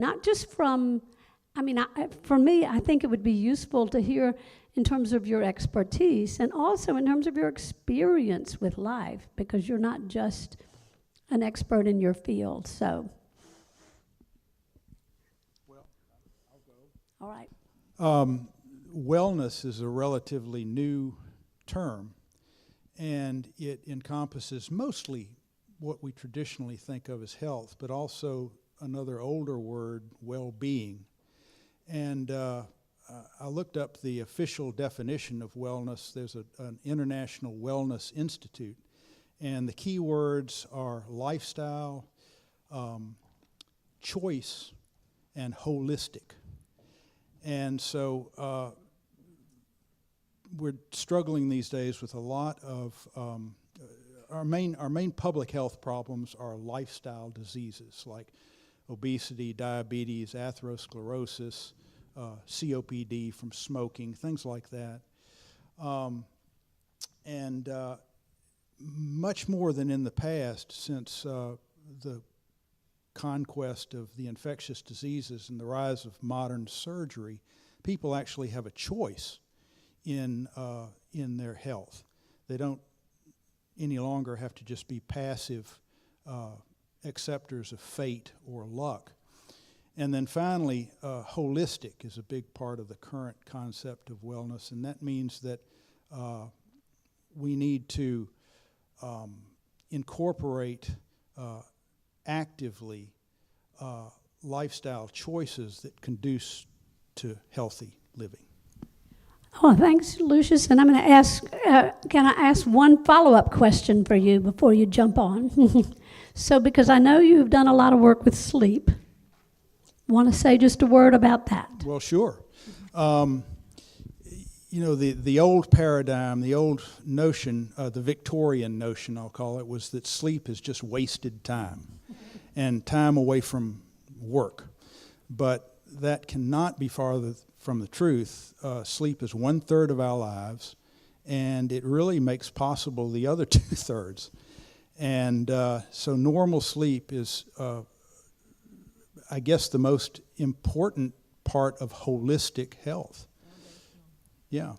Not just from, for me, I think it would be useful to hear in terms of your expertise and also in terms of your experience with life, because you're not just an expert in your field. So, Well, I'll go. All right. Wellness is a relatively new term, and it encompasses mostly what we traditionally think of as health, but also another older word, well-being. And I looked up the official definition of wellness. There's an International Wellness Institute, and the key words are lifestyle, choice, and holistic. And so we're struggling these days with a lot of our main public health problems are lifestyle diseases like obesity, diabetes, atherosclerosis, COPD from smoking, things like that. And much more than in the past, since the conquest of the infectious diseases and the rise of modern surgery, people actually have a choice in their health. They don't any longer have to just be passive acceptors of fate or luck. And then finally, holistic is a big part of the current concept of wellness, and that means that we need to incorporate actively lifestyle choices that conduce to healthy living. Oh, thanks, Lucius. And I'm going to ask, can I ask one follow-up question for you before you jump on? So, because I know you've done a lot of work with sleep, want to say just a word about that? Well, sure. The old paradigm, the old notion, the Victorian notion, I'll call it, was that sleep is just wasted time and time away from work. But that cannot be farther from the truth. Sleep is 1/3 of our lives, and it really makes possible the other 2/3. And so normal sleep is, I guess, the most important part of holistic health. Yeah,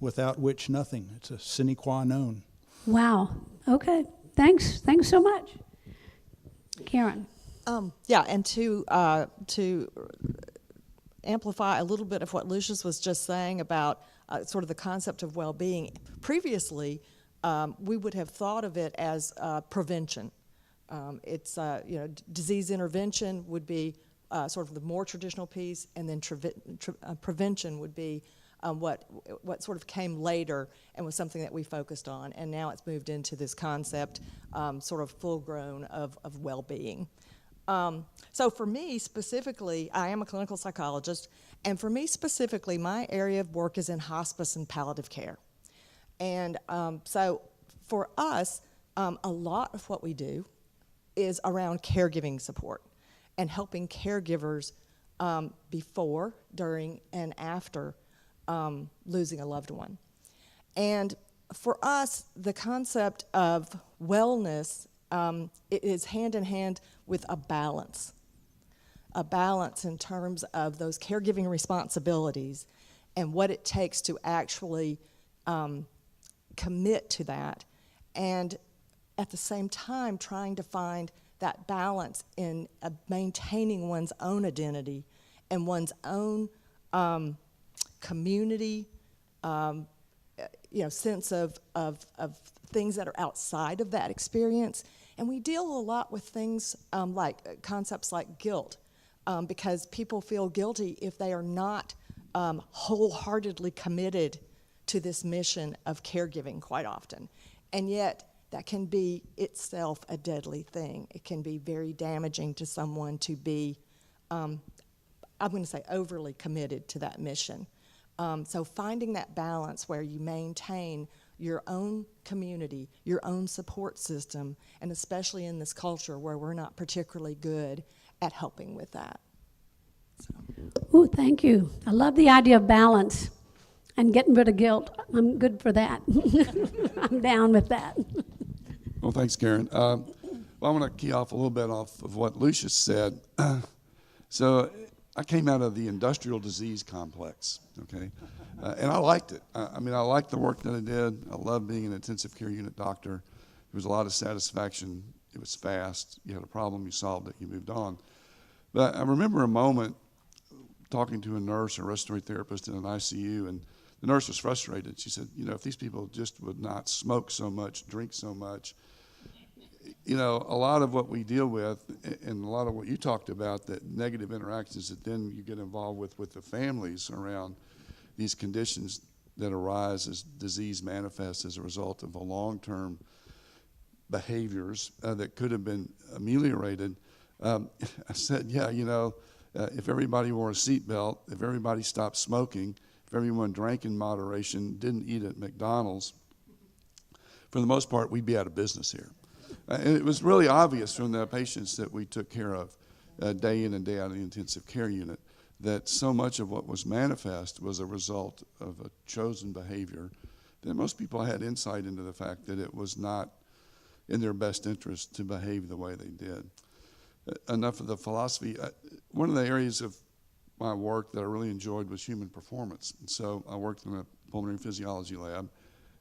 without which nothing. It's a sine qua non. Wow. Okay. Thanks so much. Karen. And to amplify a little bit of what Lucius was just saying about sort of the concept of well-being. Previously, we would have thought of it as prevention. It's disease intervention would be sort of the more traditional piece, and then prevention would be what sort of came later and was something that we focused on. And now it's moved into this concept, sort of full-grown of well-being. So for me specifically, I am a clinical psychologist, and for me specifically, my area of work is in hospice and palliative care. And so for us, a lot of what we do is around caregiving support and helping caregivers before, during, and after losing a loved one. And for us, the concept of wellness it is hand in hand with a balance in terms of those caregiving responsibilities and what it takes to actually commit to that, and at the same time trying to find that balance in maintaining one's own identity and one's own community, sense of things that are outside of that experience. And we deal a lot with things like concepts like guilt, because people feel guilty if they are not wholeheartedly committed to this mission of caregiving quite often. And yet, that can be itself a deadly thing. It can be very damaging to someone to be, I'm going to say, overly committed to that mission. So finding that balance where you maintain your own community, your own support system, and especially in this culture where we're not particularly good at helping with that. So. Ooh, thank you. I love the idea of balance and getting rid of guilt. I'm good for that. I'm down with that. Well, thanks, Karen. I'm going to key off a little bit off of what Lucius said. So I came out of the industrial disease complex, okay? And I liked it. I mean, I liked the work that I did. I loved being an intensive care unit doctor. There was a lot of satisfaction. It was fast. You had a problem, you solved it, you moved on. But I remember a moment talking to a nurse or respiratory therapist in an ICU, and the nurse was frustrated. She said, you know, if these people just would not smoke so much, drink so much, you know, a lot of what we deal with and a lot of what you talked about, that negative interactions that then you get involved with the families around these conditions that arise as disease manifests as a result of a long-term behaviors that could have been ameliorated. I said, yeah, you know, if everybody wore a seatbelt, if everybody stopped smoking, if everyone drank in moderation, didn't eat at McDonald's, for the most part, we'd be out of business here. And it was really obvious from the patients that we took care of day in and day out in the intensive care unit that so much of what was manifest was a result of a chosen behavior that most people had insight into the fact that it was not in their best interest to behave the way they did. Enough of the philosophy. One of the areas of my work that I really enjoyed was human performance. And so I worked in a pulmonary physiology lab,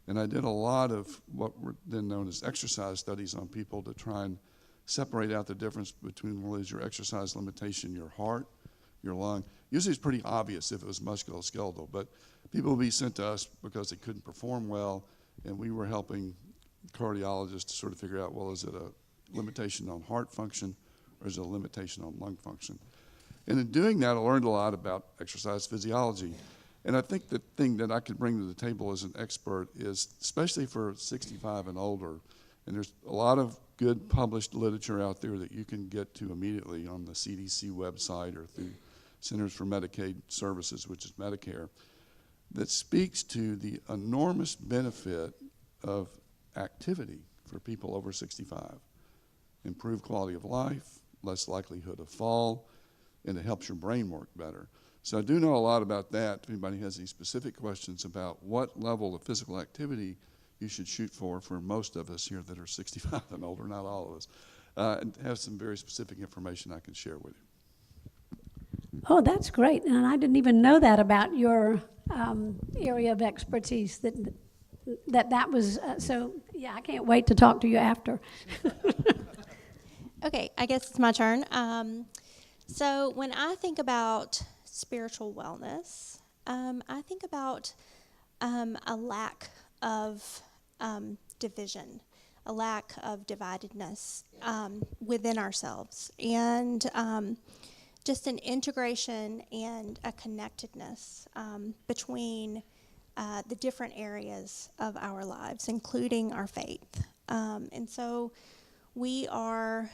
and I did a lot of what were then known as exercise studies on people to try and separate out the difference between what is your exercise limitation, your heart, your lung. Usually it's pretty obvious if it was musculoskeletal, but people would be sent to us because they couldn't perform well, and we were helping cardiologists to sort of figure out, well, is it a limitation on heart function or is it a limitation on lung function? And in doing that, I learned a lot about exercise physiology. And I think the thing that I could bring to the table as an expert is, especially for 65 and older, and there's a lot of good published literature out there that you can get to immediately on the CDC website or through Centers for Medicaid Services, which is Medicare, that speaks to the enormous benefit of activity for people over 65. Improved quality of life, less likelihood of fall, and it helps your brain work better. So I do know a lot about that. If anybody has any specific questions about what level of physical activity you should shoot for most of us here that are 65 and older, not all of us, and have some very specific information I can share with you. Oh, that's great. And I didn't even know that about your area of expertise, that was, so yeah, I can't wait to talk to you after. Okay, I guess it's my turn. So when I think about spiritual wellness, I think about a lack of division, a lack of dividedness within ourselves, and just an integration and a connectedness between the different areas of our lives, including our faith. And so we are,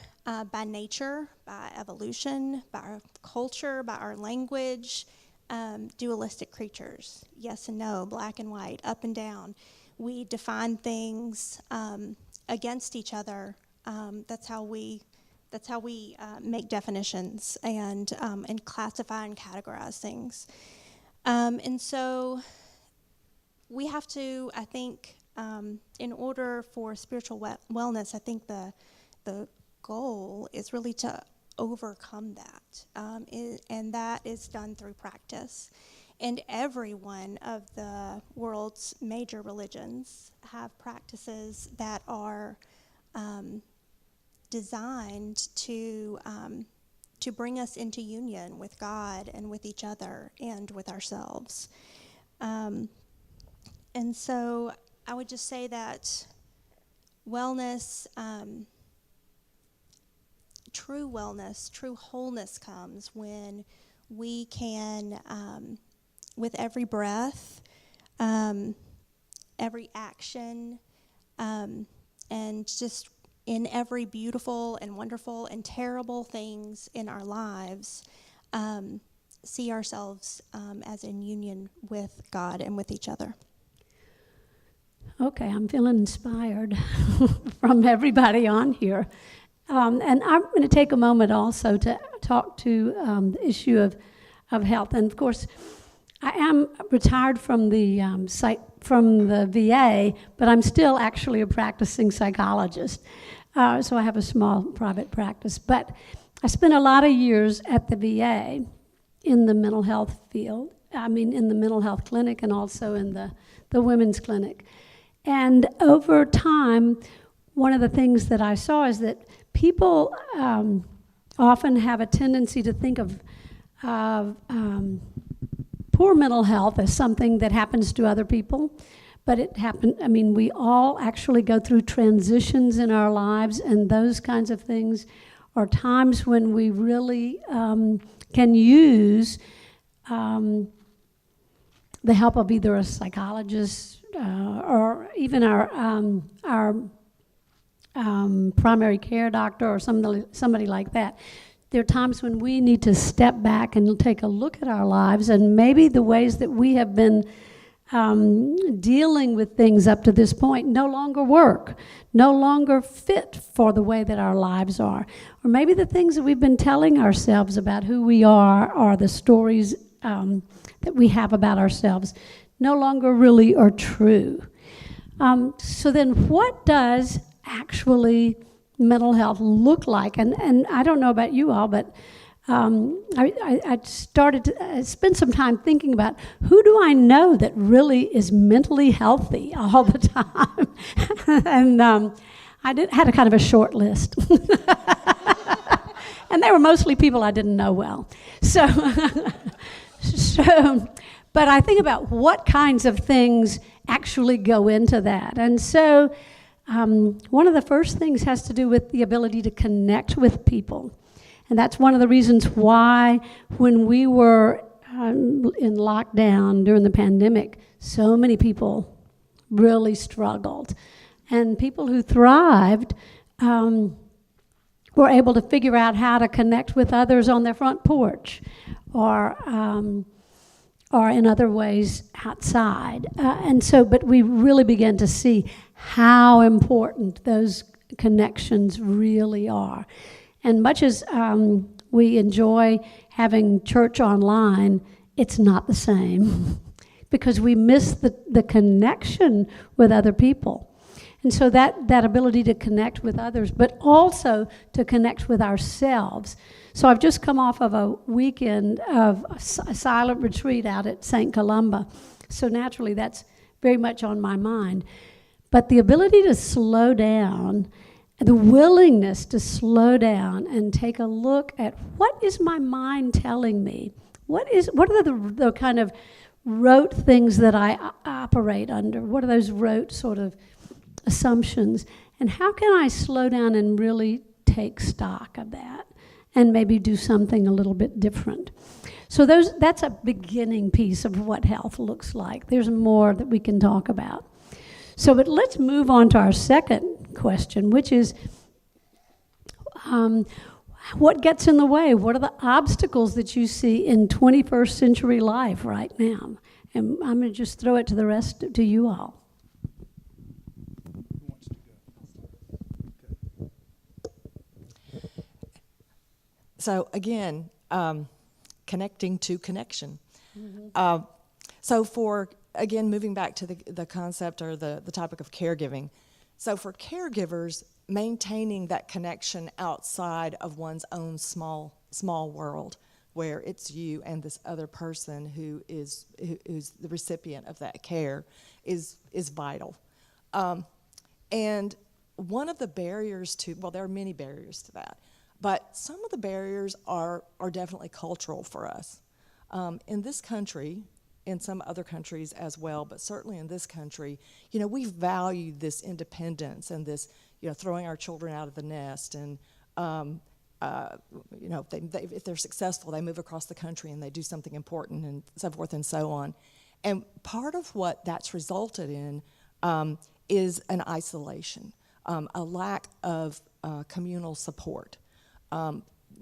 by nature, by evolution, by our culture, by our language, dualistic creatures. Yes and no, black and white, up and down. We define things against each other. That's how we make definitions and classify and categorize things. And so we have to, I think, in order for spiritual wellness, I think the goal is really to overcome that, and that is done through practice. And every one of the world's major religions have practices that are designed to bring us into union with God and with each other and with ourselves. And so I would just say that wellness, true wellness, true wholeness comes when we can, with every breath, every action, and just in every beautiful and wonderful and terrible things in our lives, see ourselves as in union with God and with each other. Okay, I'm feeling inspired from everybody on here. And I'm going to take a moment also to talk to the issue of health. And of course, I am retired from the VA, but I'm still actually a practicing psychologist. So I have a small private practice. But I spent a lot of years at the VA in the mental health field. I mean, in the mental health clinic and also in the women's clinic. And over time, one of the things that I saw is that people often have a tendency to think of poor mental health as something that happens to other people. But we all actually go through transitions in our lives, and those kinds of things are times when we really can use the help of either a psychologist or even our primary care doctor or somebody like that. There are times when we need to step back and take a look at our lives, and maybe the ways that we have been dealing with things up to this point no longer work, no longer fit for the way that our lives are. Or maybe the things that we've been telling ourselves about who we are or the stories that we have about ourselves no longer really are true. So then what does actually mental health look like? And I don't know about you all, but I started to spend some time thinking about who do I know that really is mentally healthy all the time. And I had a kind of a short list. And they were mostly people I didn't know well. So, but I think about what kinds of things actually go into that. And so one of the first things has to do with the ability to connect with people. And that's one of the reasons why when we were in lockdown during the pandemic, so many people really struggled. And people who thrived were able to figure out how to connect with others on their front porch or in other ways outside. But we really began to see how important those connections really are. And much as we enjoy having church online, it's not the same because we miss the connection with other people. And so that ability to connect with others, but also to connect with ourselves. So I've just come off of a weekend of a silent retreat out at St. Columba. So naturally, that's very much on my mind. But the ability to slow down, the willingness to slow down and take a look at what is my mind telling me? What are the kind of rote things that I operate under? What are those rote sort of assumptions? And how can I slow down and really take stock of that and maybe do something a little bit different? So that's a beginning piece of what health looks like. There's more that we can talk about. But let's move on to our second question, which is what gets in the way? What are the obstacles that you see in 21st century life right now? And I'm going to just throw it to the rest, to you all. Who wants to go? Okay. So again, connecting to connection. Mm-hmm. Again, moving back to the concept or the topic of caregiving. So for caregivers, maintaining that connection outside of one's own small world, where it's you and this other person who's the recipient of that care, is vital. And one of the barriers there are many barriers to that, but some of the barriers are definitely cultural for us. In this country, in some other countries as well, but certainly in this country, we value this independence and this, throwing our children out of the nest. And, if they're successful, they move across the country and they do something important and so forth and so on. And part of what that's resulted in is an isolation, a lack of communal support.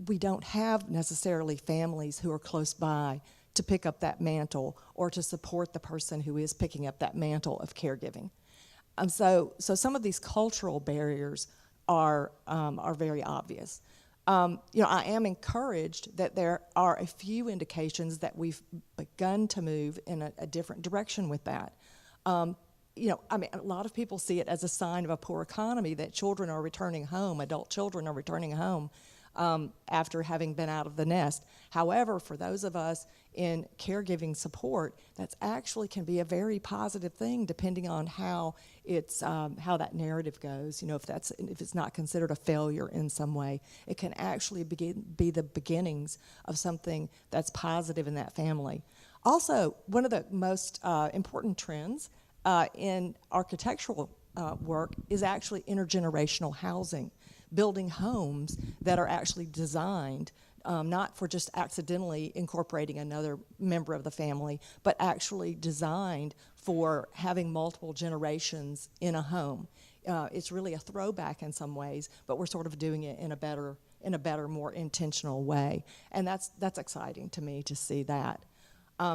We don't have necessarily families who are close by to pick up that mantle or to support the person who is picking up that mantle of caregiving. So some of these cultural barriers are very obvious. I am encouraged that there are a few indications that we've begun to move in a different direction with that. A lot of people see it as a sign of a poor economy that children are returning home, adult children are returning home. after having been out of the nest. However, for those of us in caregiving support, that's actually can be a very positive thing, depending on how how that narrative goes. If it's not considered a failure in some way, it can actually be the beginnings of something that's positive in that family. Also, one of the most important trends in architectural work is actually intergenerational housing, building homes that are actually designed not for just accidentally incorporating another member of the family, but actually designed for having multiple generations in a home. It's really a throwback in some ways, but we're sort of doing it in a better, more intentional way, and that's exciting to me to see that.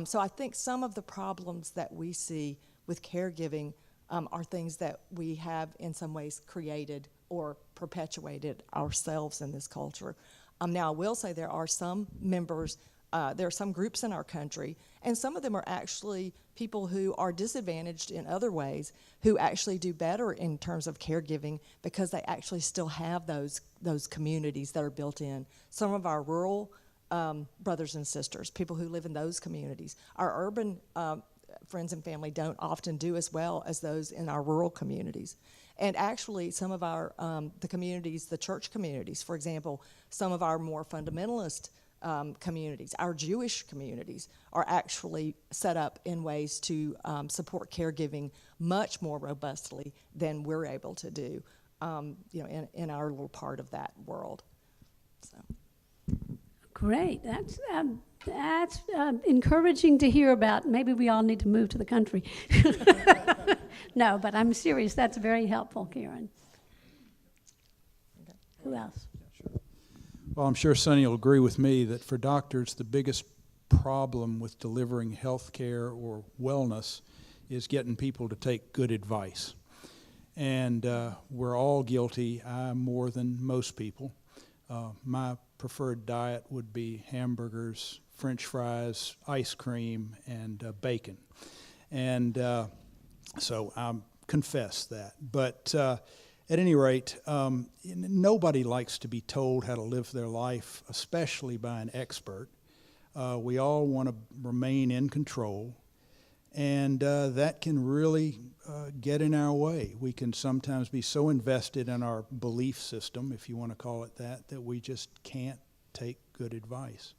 So I think some of the problems that we see with caregiving are things that we have in some ways created or perpetuated ourselves in this culture. Now, I will say there are some members, there are some groups in our country, and some of them are actually people who are disadvantaged in other ways, who actually do better in terms of caregiving because they actually still have those communities that are built in. Some of our rural brothers and sisters, people who live in those communities. Our urban friends and family don't often do as well as those in our rural communities. And actually, some of our, the communities, the church communities, for example, some of our more fundamentalist communities, our Jewish communities, are actually set up in ways to support caregiving much more robustly than we're able to do, in our little part of that world. So. Great. That's encouraging to hear about. Maybe we all need to move to the country. No, but I'm serious. That's very helpful, Karen. Okay. Who else? Well, I'm sure Sonny will agree with me that for doctors, the biggest problem with delivering health care or wellness is getting people to take good advice. And we're all guilty, I more than most people. My preferred diet would be hamburgers, French fries, ice cream, and bacon. And so I confess that. But at any rate, nobody likes to be told how to live their life, especially by an expert. We all want to remain in control, and that can really get in our way. We can sometimes be so invested in our belief system, if you want to call it that, that we just can't take good advice.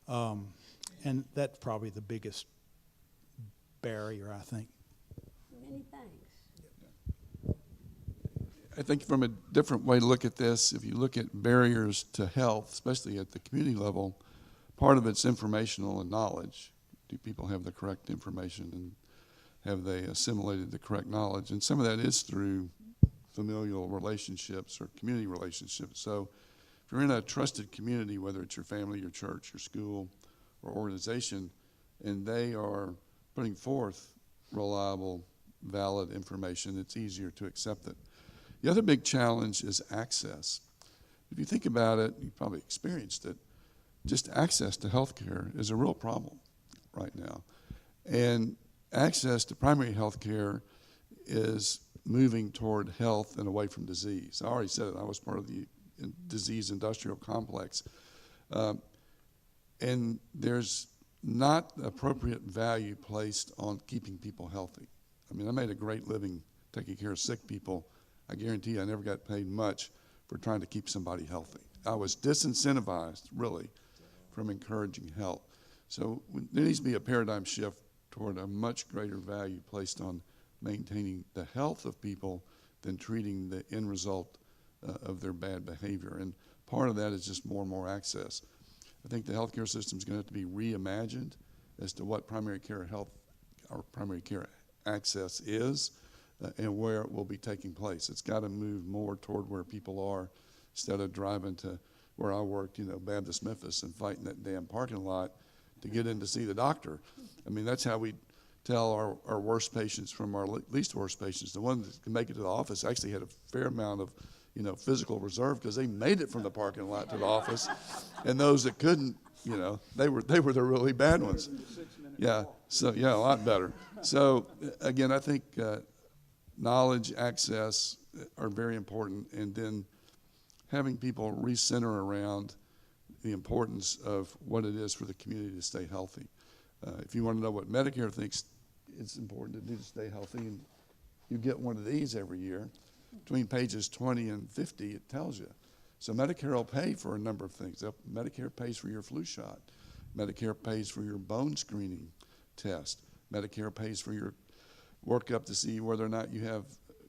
And that's probably the biggest barrier, I think. Many thanks. I think from a different way to look at this, if you look at barriers to health, especially at the community level, part of it's informational and knowledge. Do people have the correct information, and have they assimilated the correct knowledge? And some of that is through familial relationships or community relationships. So if you're in a trusted community, whether it's your family, your church, your school, or organization, and they are putting forth reliable, valid information, it's easier to accept it. The other big challenge is access. If you think about it, you've probably experienced it, just access to health care is a real problem right now. And access to primary health care is moving toward health and away from disease. I already said it, I was part of the disease industrial complex. And there's not appropriate value placed on keeping people healthy. I mean, I made a great living taking care of sick people. I guarantee you I never got paid much for trying to keep somebody healthy. I was disincentivized, really, from encouraging health. So there needs to be a paradigm shift toward a much greater value placed on maintaining the health of people than treating the end result of their bad behavior. And part of that is just more and more access. I think the healthcare system is going to have to be reimagined as to what primary care health or primary care access is and where it will be taking place. It's got to move more toward where people are instead of driving to where I worked, Baptist Memphis, and fighting that damn parking lot to get in to see the doctor. I mean, that's how we tell our worst patients from our least worst patients. The ones that can make it to the office actually had a fair amount of physical reserve because they made it from the parking lot to the office, and those that couldn't, they were the really bad ones. Yeah, so a lot better. So again, I think knowledge, access are very important, and then having people recenter around the importance of what it is for the community to stay healthy. If you want to know what Medicare thinks it's important to do to stay healthy, and you get one of these every year, between pages 20 and 50, it tells you. So Medicare will pay for a number of things. Medicare pays for your flu shot. Medicare pays for your bone screening test. Medicare pays for your workup to see whether or not you have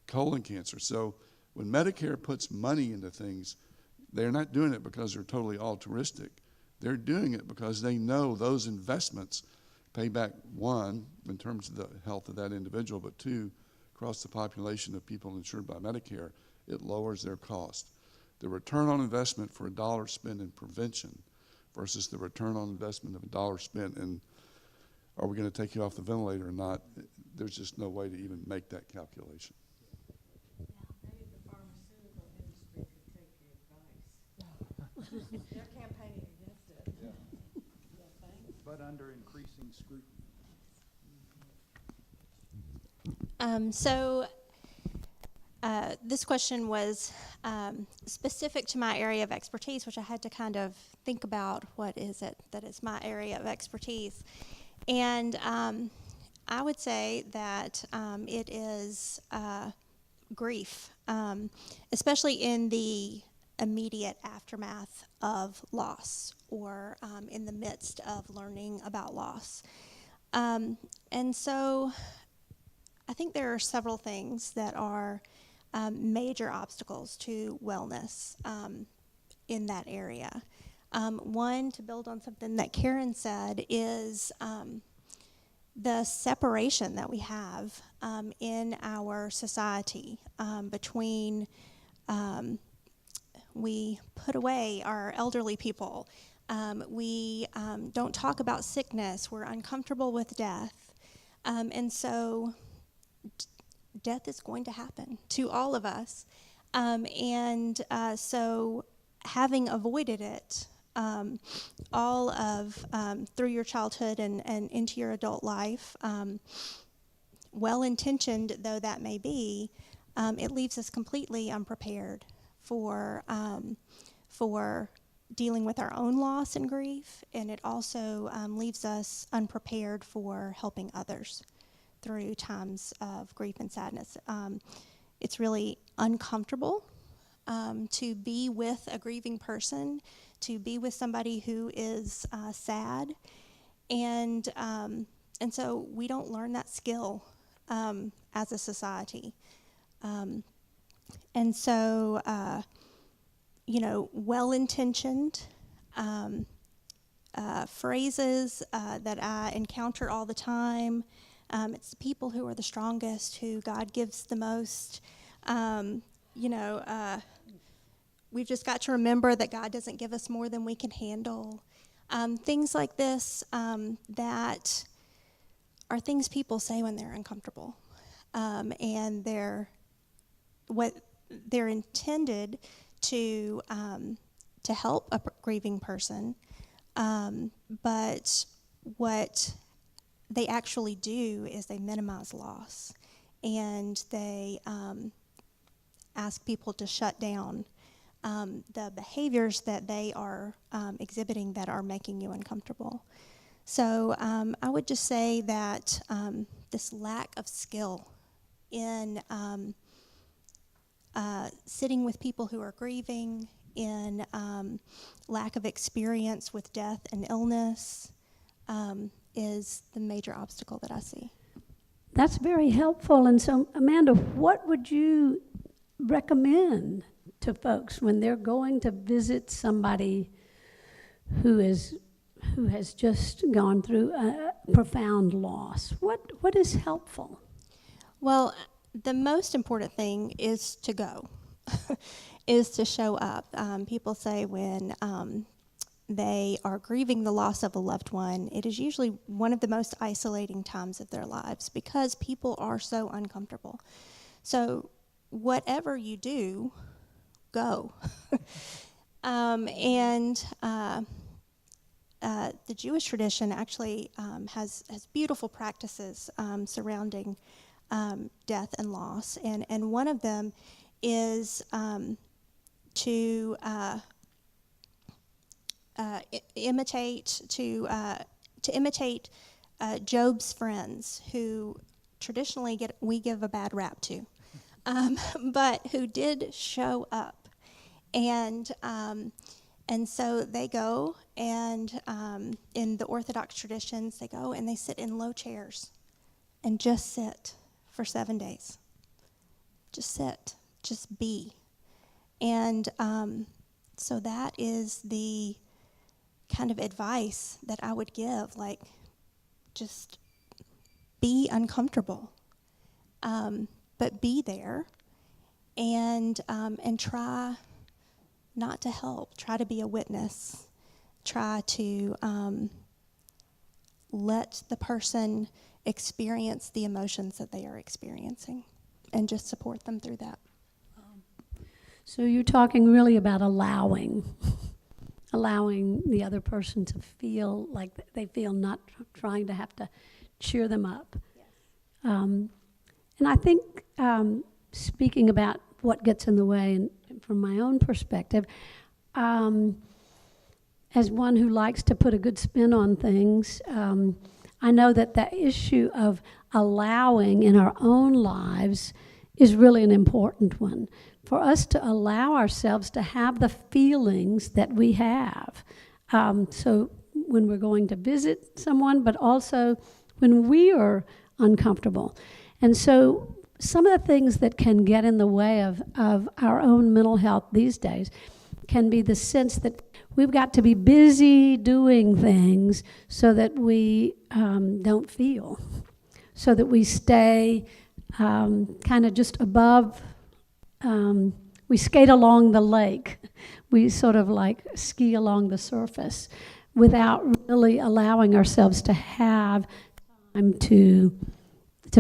colon cancer. So when Medicare puts money into things, they're not doing it because they're totally altruistic. They're doing it because they know those investments pay back, one, in terms of the health of that individual, but two, across the population of people insured by Medicare, it lowers their cost. The return on investment for a dollar spent in prevention versus the return on investment of a dollar spent in, are we going to take you off the ventilator or not? There's just no way to even make that calculation. Maybe the pharmaceutical industry could take your advice. They're campaigning against it. But under increasing scrutiny. This question was specific to my area of expertise, which I had to kind of think about what is it that is my area of expertise. And I would say that it is grief, especially in the immediate aftermath of loss or in the midst of learning about loss. And so I think there are several things that are major obstacles to wellness in that area. One, to build on something that Karen said, is the separation that we have in our society between we put away our elderly people. We don't talk about sickness. We're uncomfortable with death. And so death is going to happen to all of us. So having avoided it all of through your childhood and into your adult life, well-intentioned though that may be, it leaves us completely unprepared for dealing with our own loss and grief, and it also leaves us unprepared for helping others through times of grief and sadness. It's really uncomfortable to be with a grieving person, to be with somebody who is sad, and so we don't learn that skill as a society. And so, well-intentioned phrases that I encounter all the time. It's the people who are the strongest, who God gives the most. We've just got to remember that God doesn't give us more than we can handle. Things like this that are things people say when they're uncomfortable. And they're intended to help a grieving person, but what they actually do is they minimize loss, and they ask people to shut down the behaviors that they are exhibiting that are making you uncomfortable. So I would just say that this lack of skill in sitting with people who are grieving, in lack of experience with death and illness, is the major obstacle that I see. That's very helpful. And so, Amanda, what would you recommend to folks when they're going to visit somebody who has just gone through a profound loss? What is helpful? Well, the most important thing is to go, is to show up. People say when they are grieving the loss of a loved one, it is usually one of the most isolating times of their lives because people are so uncomfortable. So whatever you do, go. The Jewish tradition actually has beautiful practices surrounding death and loss, and one of them is to imitate Job's friends, who traditionally we give a bad rap to, but who did show up, and so they go and in the Orthodox traditions, they go and they sit in low chairs and just sit for 7 days. Just sit, just be. And so that is the kind of advice that I would give, like, just be uncomfortable, but be there, and try not to help, try to be a witness, try to let the person experience the emotions that they are experiencing, and just support them through that. So you're talking really about allowing the other person to feel like they feel, not trying to have to cheer them up. Yes. And I think, speaking about what gets in the way, and from my own perspective, as one who likes to put a good spin on things, I know that the issue of allowing in our own lives is really an important one. For us to allow ourselves to have the feelings that we have. So when we're going to visit someone, but also when we are uncomfortable. And so some of the things that can get in the way of our own mental health these days can be the sense that we've got to be busy doing things so that we don't feel, so that we stay kind of just above. We skate along the lake. We sort of like ski along the surface without really allowing ourselves to have time to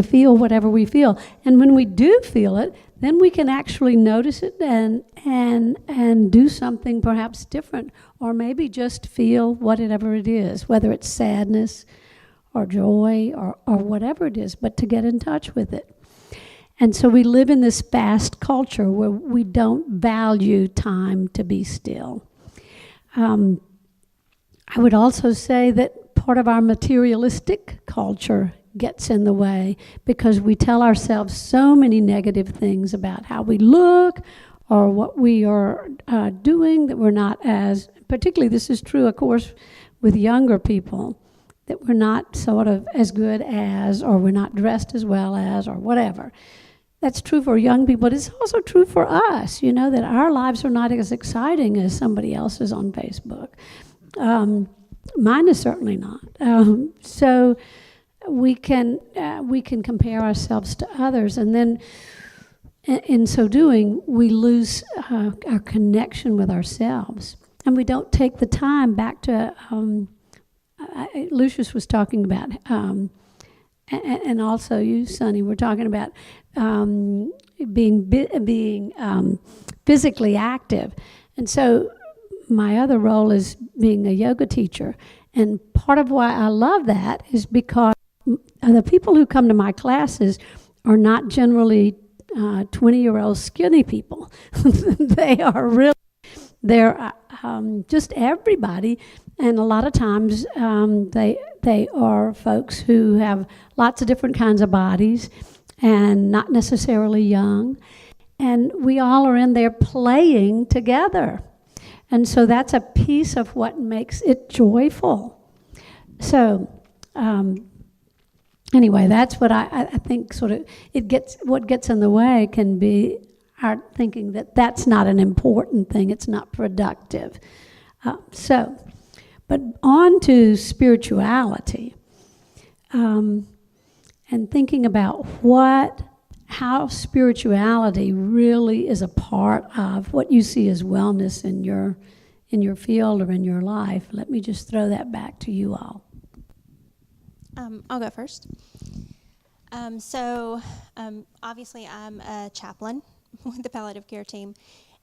feel whatever we feel. And when we do feel it, then we can actually notice it and do something perhaps different, or maybe just feel whatever it is, whether it's sadness or joy or whatever it is, but to get in touch with it. And so we live in this fast culture where we don't value time to be still. I would also say that part of our materialistic culture gets in the way because we tell ourselves so many negative things about how we look or what we are doing, that we're not as, particularly this is true, of course, with younger people, that we're not sort of as good as, or we're not dressed as well as, or whatever. That's true for young people, but it's also true for us, that our lives are not as exciting as somebody else's on Facebook. Mine is certainly not. So we can compare ourselves to others, and then in so doing, we lose our connection with ourselves, and we don't take the time back to. Lucius was talking about, and also you, Sonny, were talking about being physically active, and so my other role is being a yoga teacher, and part of why I love that is because the people who come to my classes are not generally 20-year-old skinny people. They're just everybody, and a lot of times they are folks who have lots of different kinds of bodies and not necessarily young, and we all are in there playing together. And so that's a piece of what makes it joyful. So anyway, that's what I think sort of what gets in the way can be our thinking that that's not an important thing, it's not productive. But on to spirituality, and thinking about how spirituality really is a part of what you see as wellness in your field or in your life. Let me just throw that back to you all. I'll go first. Obviously I'm a chaplain with the palliative care team,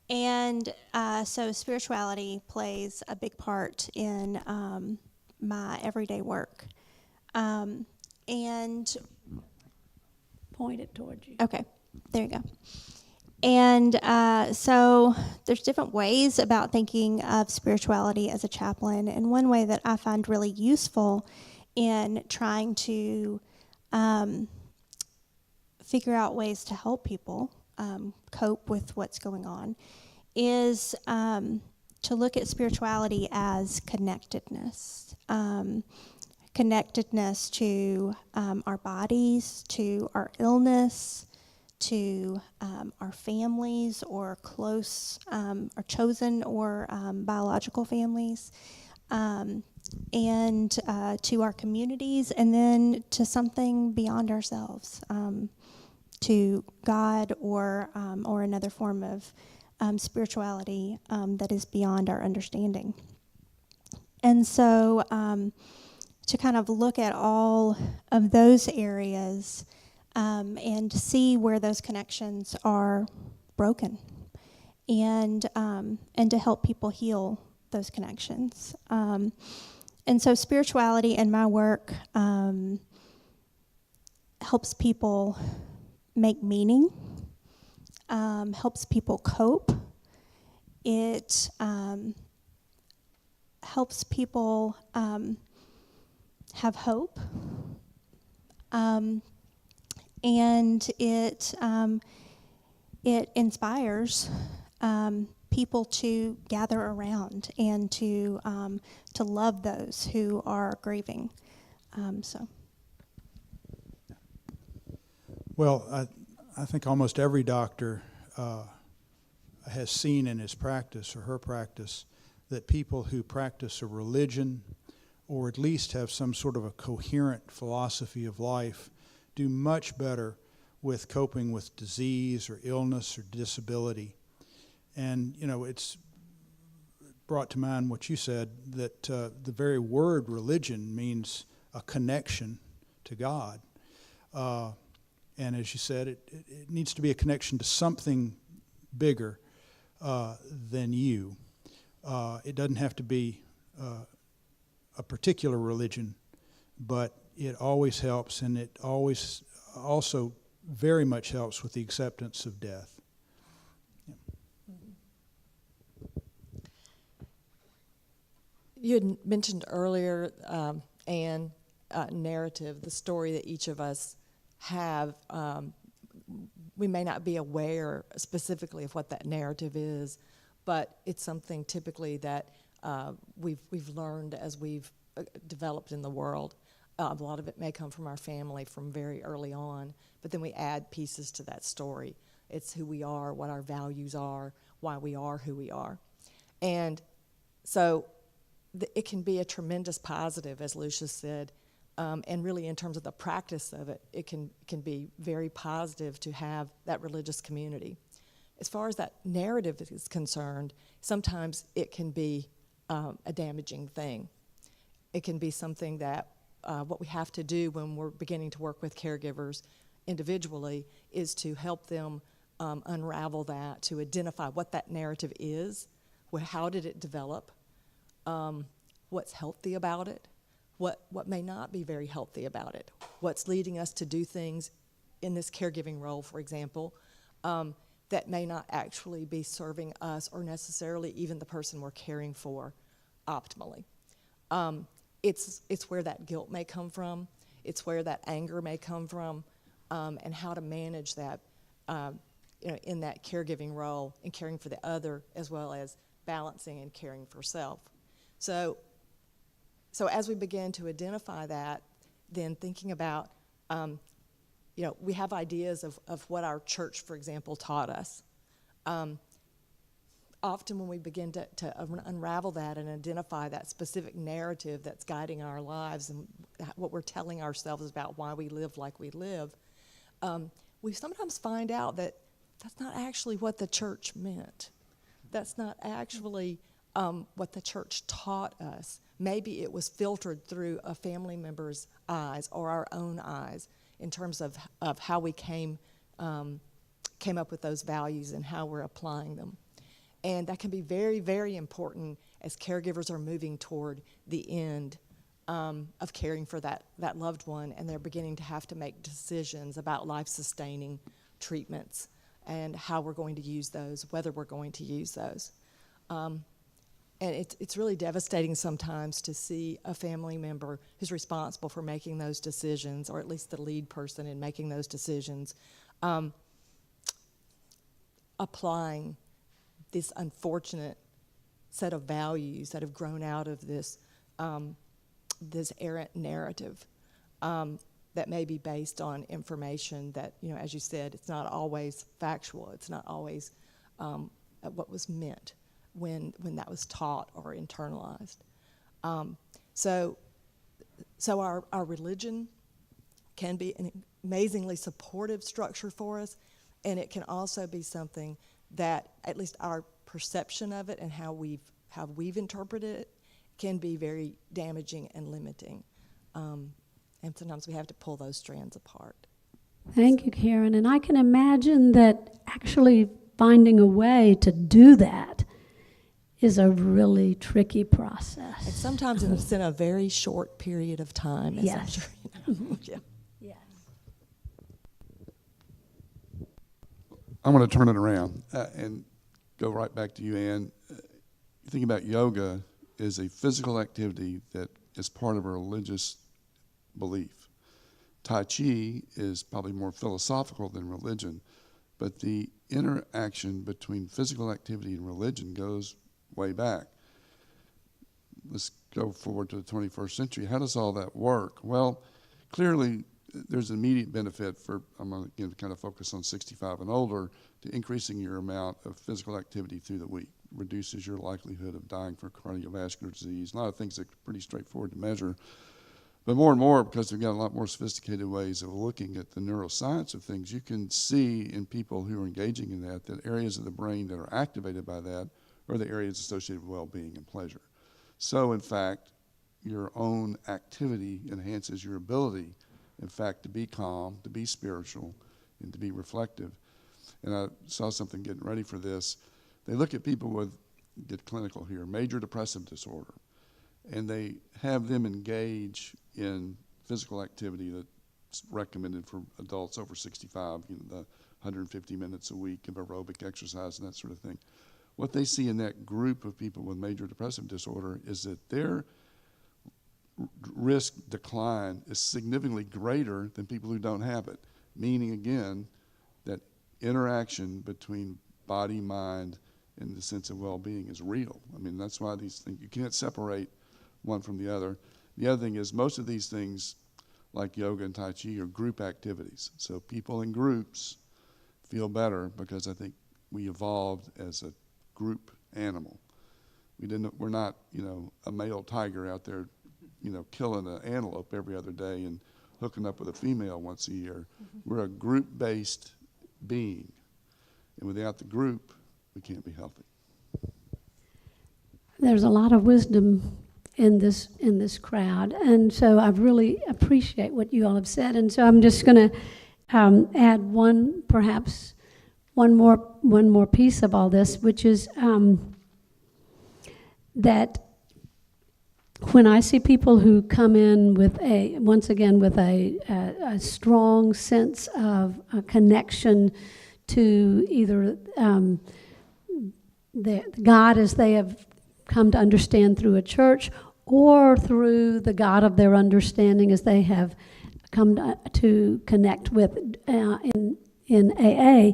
and so spirituality plays a big part in my everyday work. And Point it towards you. okay, there you go. And so there's different ways about thinking of spirituality as a chaplain. And one way that I find really useful in trying to figure out ways to help people cope with what's going on is to look at spirituality as connectedness. Connectedness to our bodies, to our illness, to our families or close or chosen or biological families, and to our communities, and then to something beyond ourselves, to God or another form of spirituality that is beyond our understanding. And so to kind of look at all of those areas and see where those connections are broken, and to help people heal those connections. And so spirituality in my work helps people make meaning, helps people cope. It helps people have hope. And it inspires people to gather around and to love those who are grieving. Well, I think almost every doctor has seen in his practice or her practice that people who practice a religion or at least have some sort of a coherent philosophy of life do much better with coping with disease or illness or disability. And, you know, it's brought to mind what you said, that the very word religion means a connection to God. And as you said, it needs to be a connection to something bigger than you. It doesn't have to be a particular religion, but it always helps, and it always also very much helps with the acceptance of death. You had mentioned earlier, Anne, narrative, the story that each of us have. We may not be aware specifically of what that narrative is, but it's something typically that we've learned as we've developed in the world. A lot of it may come from our family from very early on, but then we add pieces to that story. It's who we are, what our values are, why we are who we are. And so it can be a tremendous positive, as Lucius said, and really in terms of the practice of it, it can be very positive to have that religious community. As far as that narrative is concerned, sometimes it can be a damaging thing. It can be something that what we have to do when we're beginning to work with caregivers individually is to help them unravel that, to identify what that narrative is, how did it develop, what's healthy about it, what may not be very healthy about it, what's leading us to do things in this caregiving role, for example, that may not actually be serving us or necessarily even the person we're caring for optimally. It's where that guilt may come from, it's where that anger may come from, and how to manage that in that caregiving role and caring for the other as well as balancing and caring for self. So as we begin to identify that, then thinking about, we have ideas of what our church, for example, taught us. Often when we begin to unravel that and identify that specific narrative that's guiding our lives and what we're telling ourselves about why we live like we live, we sometimes find out that that's not actually what the church meant. That's not actually what the church taught us. Maybe it was filtered through a family member's eyes or our own eyes in terms of how we came up with those values and how we're applying them. And that can be very, very important as caregivers are moving toward the end of caring for that loved one, and they're beginning to have to make decisions about life-sustaining treatments and how we're going to use those, whether we're going to use those. And it's really devastating sometimes to see a family member who's responsible for making those decisions, or at least the lead person in making those decisions, applying this unfortunate set of values that have grown out of this this errant narrative that may be based on information that, as you said, it's not always factual. It's not always what was meant when that was taught or internalized. So our religion can be an amazingly supportive structure for us, and it can also be something that, at least our perception of it and how we've interpreted it, can be very damaging and limiting. And sometimes we have to pull those strands apart. Thank you, Karen. And I can imagine that actually finding a way to do that is a really tricky process. And sometimes it's in a very short period of time, as I'm Yes. sure you know. Yeah. Yes. I want to turn it around and go right back to you, Ann. You think about yoga as a physical activity that is part of a religious belief. Tai Chi is probably more philosophical than religion, but the interaction between physical activity and religion goes way back. Let's go forward to the 21st century. How does all that work? Well, clearly there's an immediate benefit for, I'm going to kind of focus on 65 and older, to increasing your amount of physical activity through the week. Reduces your likelihood of dying for cardiovascular disease. A lot of things that are pretty straightforward to measure. But more and more, because we've got a lot more sophisticated ways of looking at the neuroscience of things, you can see in people who are engaging in that areas of the brain that are activated by that are the areas associated with well-being and pleasure. So, in fact, your own activity enhances your ability, in fact, to be calm, to be spiritual, and to be reflective. And I saw something getting ready for this. They look at people with, get clinical here, major depressive disorder, and they have them engage in physical activity that's recommended for adults over 65, the 150 minutes a week of aerobic exercise and that sort of thing. What they see in that group of people with major depressive disorder is that their risk decline is significantly greater than people who don't have it, meaning, again, that interaction between body, mind, and the sense of well-being is real. I mean, that's why these things, you can't separate one from the other. The other thing is most of these things, like yoga and Tai Chi, are group activities. So people in groups feel better because I think we evolved as a group animal. We're not, a male tiger out there, killing an antelope every other day and hooking up with a female once a year. Mm-hmm. We're a group-based being. And without the group, we can't be healthy. There's a lot of wisdom in this crowd, and so I really appreciate what you all have said. And so I'm just going to add one more piece of all this, which is that when I see people who come in with a strong sense of a connection to either the God as they have come to understand through a church, or through the God of their understanding as they have come to connect with in AA,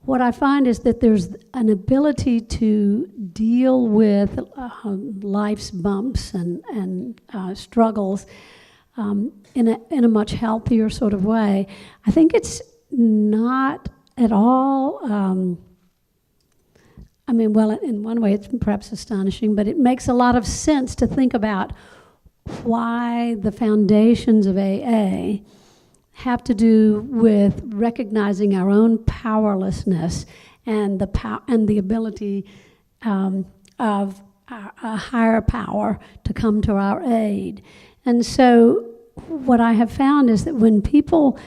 what I find is that there's an ability to deal with life's bumps and struggles in a much healthier sort of way. I think it's not at all, in one way it's perhaps astonishing, but it makes a lot of sense to think about why the foundations of AA have to do with recognizing our own powerlessness and the ability of a higher power to come to our aid. And so what I have found is that when people,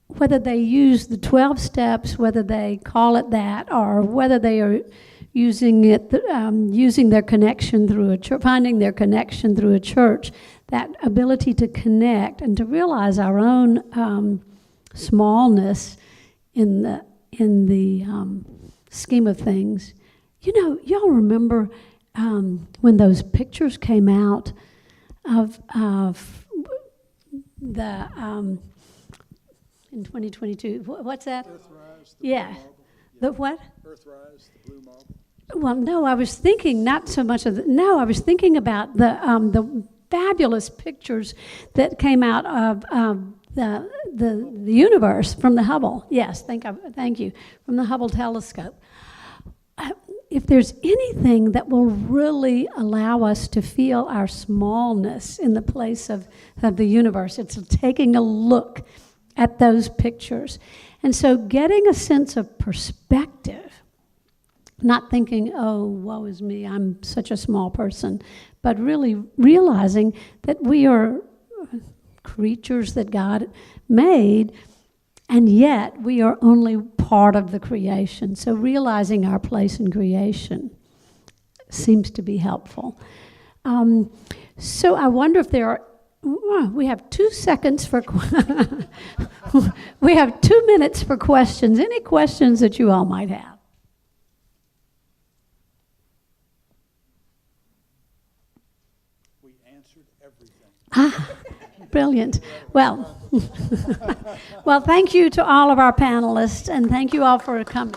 whether they use the 12 steps, whether they call it that, or whether they are using it, using their connection through a church, finding their connection through a church, that ability to connect and to realize our own smallness in in the scheme of things. You know, y'all remember when those pictures came out of the in 2022? What's that? Earthrise, Yeah. blue marble. The what? Earthrise, the blue marble. Well, no, I was thinking not so much of no, I was thinking about the fabulous pictures that came out of the universe from the Hubble. Yes, thank you, from the Hubble telescope. If there's anything that will really allow us to feel our smallness in the place of the universe, it's taking a look at those pictures. And so getting a sense of perspective, not thinking, oh, woe is me, I'm such a small person, but really realizing that we are creatures that God made, and yet we are only part of the creation. So realizing our place in creation seems to be helpful. So I wonder if there are, we have 2 seconds for, we have 2 minutes for questions. Any questions that you all might have? We answered everything. Brilliant. Well, well, thank you to all of our panelists, and thank you all for coming.